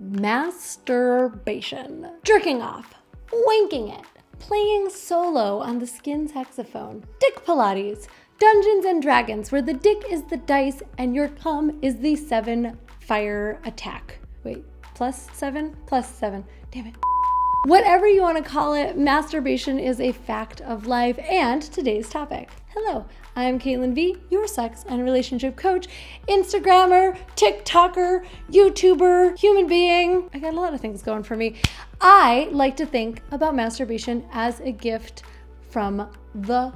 Masturbation. Jerking off, wanking it, playing solo on the skin saxophone, dick Pilates, Dungeons and Dragons, where the dick is the dice and your cum is the 7 fire attack. Wait, +7? +7. Damn it. Whatever you want to call it, masturbation is a fact of life and today's topic. Hello, I'm Caitlin V, your sex and relationship coach, Instagrammer, TikToker, YouTuber, human being. I got a lot of things going for me. I like to think about masturbation as a gift from the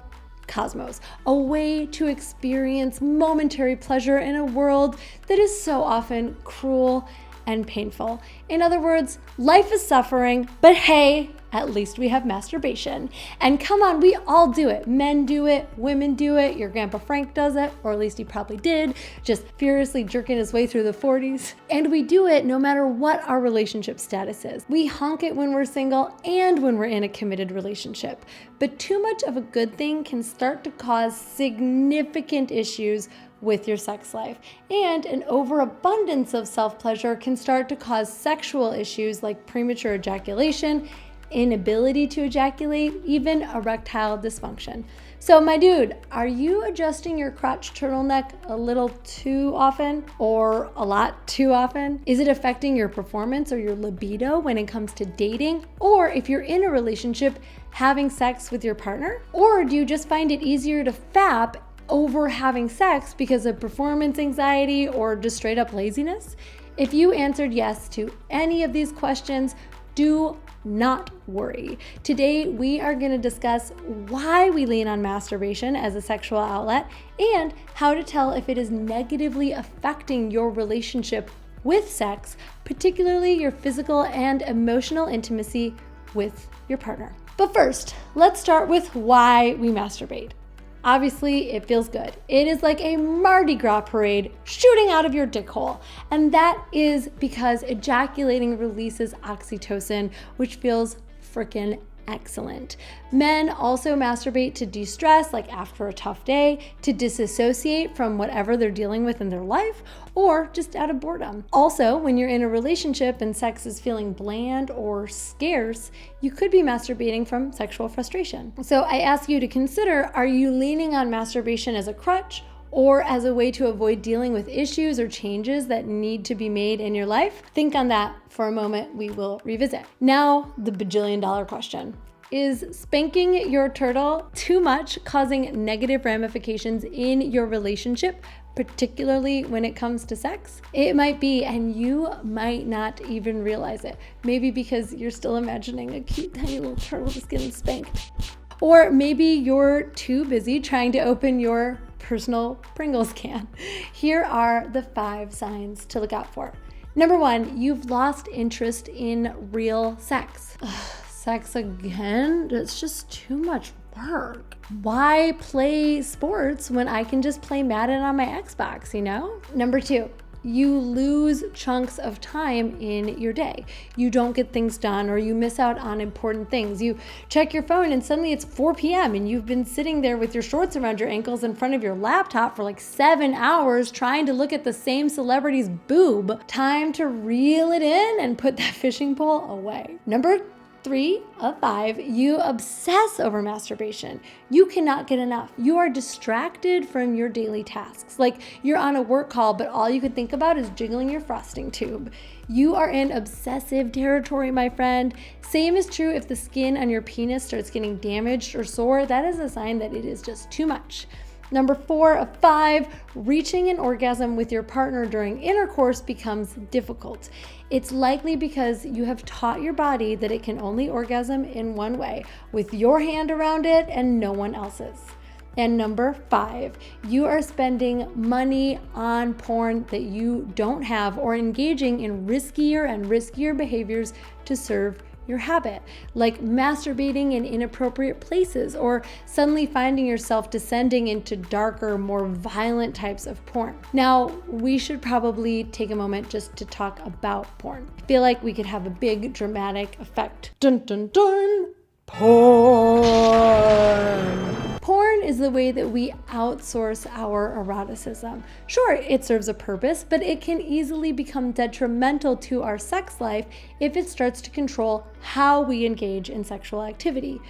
cosmos, a way to experience momentary pleasure in a world that is so often cruel and painful. In other words, life is suffering, but hey, at least we have masturbation. And come on, we all do it. Men do it, women do it, your Grandpa Frank does it, or at least he probably did, just furiously jerking his way through the 40s. And we do it no matter what our relationship status is. We honk it when we're single and when we're in a committed relationship. But too much of a good thing can start to cause significant issues with your sex life. And an overabundance of self-pleasure can start to cause sexual issues like premature ejaculation, inability to ejaculate, even erectile dysfunction. So my dude, are you adjusting your crotch turtleneck a little too often or a lot too often? Is it affecting your performance or your libido when it comes to dating? Or if you're in a relationship, having sex with your partner? Or do you just find it easier to fap over having sex because of performance anxiety or just straight up laziness? If you answered yes to any of these questions, do not worry. Today, we are going to discuss why we lean on masturbation as a sexual outlet and how to tell if it is negatively affecting your relationship with sex, particularly your physical and emotional intimacy with your partner. But first, let's start with why we masturbate. Obviously, it feels good. It is like a Mardi Gras parade shooting out of your dick hole. And that is because ejaculating releases oxytocin, which feels freaking excellent. Men also masturbate to de-stress, like after a tough day, to disassociate from whatever they're dealing with in their life, or just out of boredom. Also, when you're in a relationship and sex is feeling bland or scarce, you could be masturbating from sexual frustration. So I ask you to consider, are you leaning on masturbation as a crutch or as a way to avoid dealing with issues or changes that need to be made in your life? Think on that for a moment. We will revisit. Now, the bajillion-dollar question. Is spanking your turtle too much, causing negative ramifications in your relationship, particularly when it comes to sex? It might be, and you might not even realize it. Maybe because you're still imagining a cute tiny little turtle just getting spanked. Or maybe you're too busy trying to open your personal Pringles can. Here are the 5 signs to look out for. Number 1, you've lost interest in real sex. Sex again? It's just too much work. Why play sports when I can just play Madden on my Xbox, you know? Number 2, you lose chunks of time in your day. You don't get things done or you miss out on important things. You check your phone and suddenly it's 4 p.m. and you've been sitting there with your shorts around your ankles in front of your laptop for like 7 hours trying to look at the same celebrity's boob. Time to reel it in and put that fishing pole away. Number 3 of 5, you obsess over masturbation. You cannot get enough. You are distracted from your daily tasks. Like you're on a work call, but all you can think about is jiggling your frosting tube. You are in obsessive territory, my friend. Same is true if the skin on your penis starts getting damaged or sore. That is a sign that it is just too much. Number 4 of 5, reaching an orgasm with your partner during intercourse becomes difficult. It's likely because you have taught your body that it can only orgasm in one way, with your hand around it and no one else's. And number 5, you are spending money on porn that you don't have or engaging in riskier and riskier behaviors to serve your habit, like masturbating in inappropriate places or suddenly finding yourself descending into darker, more violent types of porn. Now, we should probably take a moment just to talk about porn. I feel like we could have a big dramatic effect. Dun dun dun! Porn! Porn is the way that we outsource our eroticism. Sure, it serves a purpose, but it can easily become detrimental to our sex life if it starts to control how we engage in sexual activity.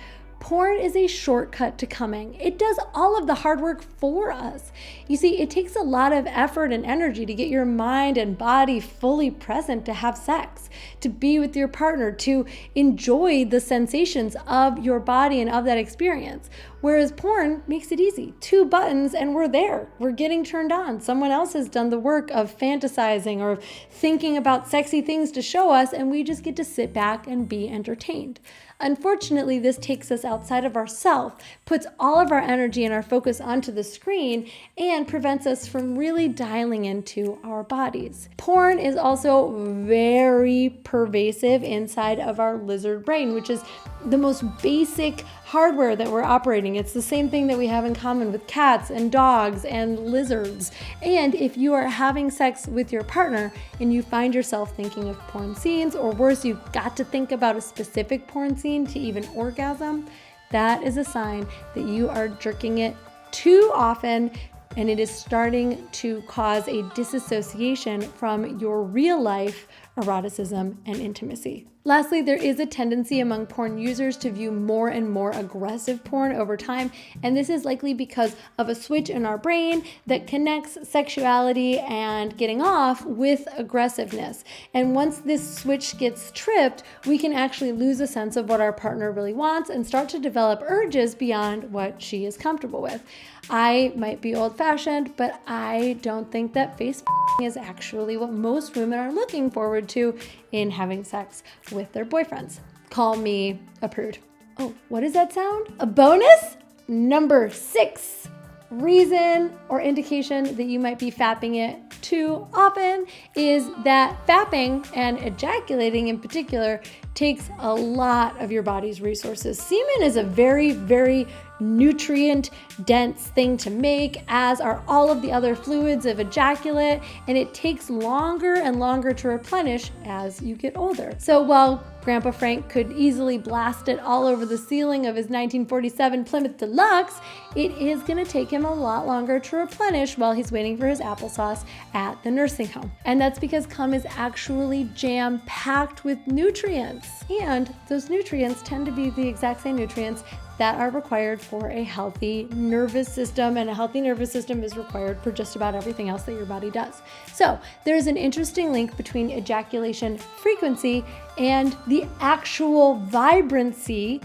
Porn is a shortcut to coming. It does all of the hard work for us. You see, it takes a lot of effort and energy to get your mind and body fully present to have sex, to be with your partner, to enjoy the sensations of your body and of that experience. Whereas porn makes it easy. 2 buttons and we're there. We're getting turned on. Someone else has done the work of fantasizing or thinking about sexy things to show us, and we just get to sit back and be entertained. Unfortunately, this takes us outside of ourselves, puts all of our energy and our focus onto the screen, and prevents us from really dialing into our bodies. Porn is also very pervasive inside of our lizard brain, which is the most basic hardware that we're operating. It's the same thing that we have in common with cats and dogs and lizards. And if you are having sex with your partner and you find yourself thinking of porn scenes, or worse, you've got to think about a specific porn scene to even orgasm, that is a sign that you are jerking it too often, and it is starting to cause a disassociation from your real life eroticism and intimacy. Lastly, there is a tendency among porn users to view more and more aggressive porn over time, and this is likely because of a switch in our brain that connects sexuality and getting off with aggressiveness. And once this switch gets tripped, we can actually lose a sense of what our partner really wants and start to develop urges beyond what she is comfortable with. I might be old-fashioned, but I don't think that face is actually what most women are looking forward to in having sex with their boyfriends. Call me a prude. Oh, what does that sound? A bonus? Number 6 reason or indication that you might be fapping it too often is that fapping, and ejaculating in particular, takes a lot of your body's resources. Semen is a very, very nutrient dense thing to make, as are all of the other fluids of ejaculate, and it takes longer and longer to replenish as you get older. So while Grandpa Frank could easily blast it all over the ceiling of his 1947 Plymouth Deluxe, it is going to take him a lot longer to replenish while he's waiting for his applesauce at the nursing home. And that's because cum is actually jam-packed with nutrients. And those nutrients tend to be the exact same nutrients that are required for a healthy nervous system, and a healthy nervous system is required for just about everything else that your body does. So there's an interesting link between ejaculation frequency and the actual vibrancy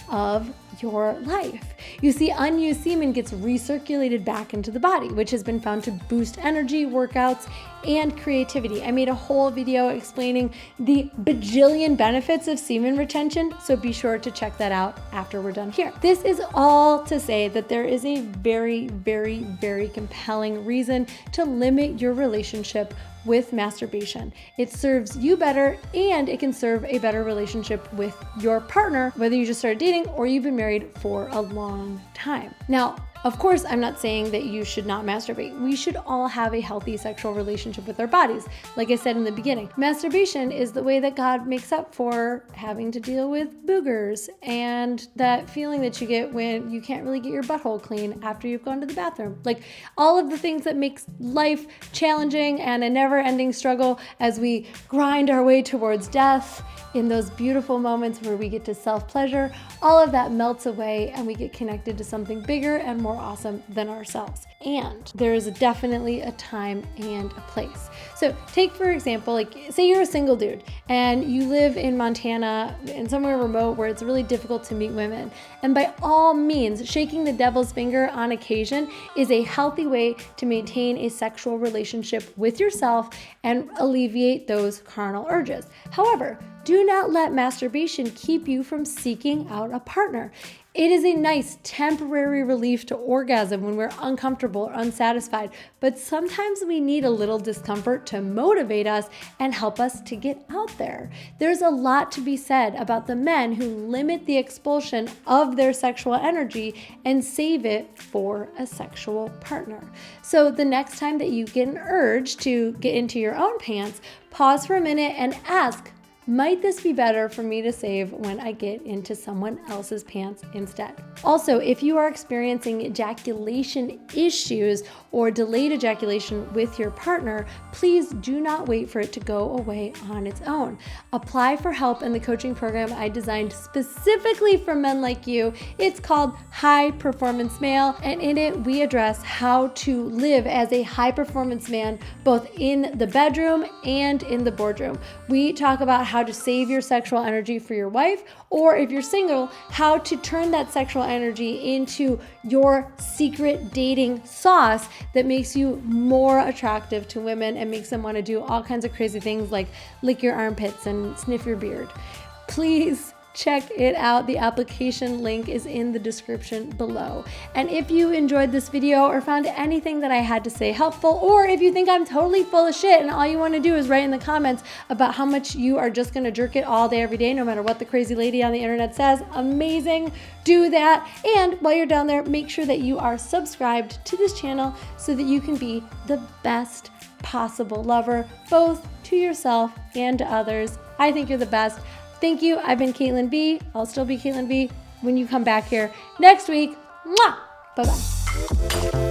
of your life. You see, unused semen gets recirculated back into the body, which has been found to boost energy, workouts, and creativity. I made a whole video explaining the bajillion benefits of semen retention, so be sure to check that out after we're done here. This is all to say that there is a very, very, very compelling reason to limit your relationship with masturbation. It serves you better, and it can serve a better relationship with your partner, whether you just started dating or you've been married for a long time. Now, of course, I'm not saying that you should not masturbate. We should all have a healthy sexual relationship with our bodies. Like I said in the beginning, masturbation is the way that God makes up for having to deal with boogers and that feeling that you get when you can't really get your butthole clean after you've gone to the bathroom. Like all of the things that makes life challenging and a never-ending struggle as we grind our way towards death. In those beautiful moments where we get to self-pleasure, all of that melts away and we get connected to something bigger and more awesome than ourselves. And there is definitely a time and a place. So take, for example, like say you're a single dude and you live in Montana in somewhere remote where it's really difficult to meet women. And by all means, shaking the devil's finger on occasion is a healthy way to maintain a sexual relationship with yourself and alleviate those carnal urges. However, do not let masturbation keep you from seeking out a partner. It is a nice temporary relief to orgasm when we're uncomfortable or unsatisfied, but sometimes we need a little discomfort to motivate us and help us to get out there. There's a lot to be said about the men who limit the expulsion of their sexual energy and save it for a sexual partner. So the next time that you get an urge to get into your own pants, pause for a minute and ask, Might this be better for me to save when I get into someone else's pants instead? Also, if you are experiencing ejaculation issues or delayed ejaculation with your partner, please do not wait for it to go away on its own. Apply for help in the coaching program I designed specifically for men like you. It's called High Performance Male, and in it we address how to live as a high performance man both in the bedroom and in the boardroom. We talk about how to save your sexual energy for your wife, or if you're single, how to turn that sexual energy into your secret dating sauce that makes you more attractive to women and makes them want to do all kinds of crazy things like lick your armpits and sniff your beard. Please check it out. The application link is in the description below. And if you enjoyed this video or found anything that I had to say helpful, or if you think I'm totally full of shit and all you want to do is write in the comments about how much you are just going to jerk it all day, every day, no matter what the crazy lady on the internet says, amazing, do that. And while you're down there, make sure that you are subscribed to this channel so that you can be the best possible lover, both to yourself and to others. I think you're the best. Thank you. I've been Caitlin B. I'll still be Caitlin B when you come back here next week. Mwah! Bye-bye.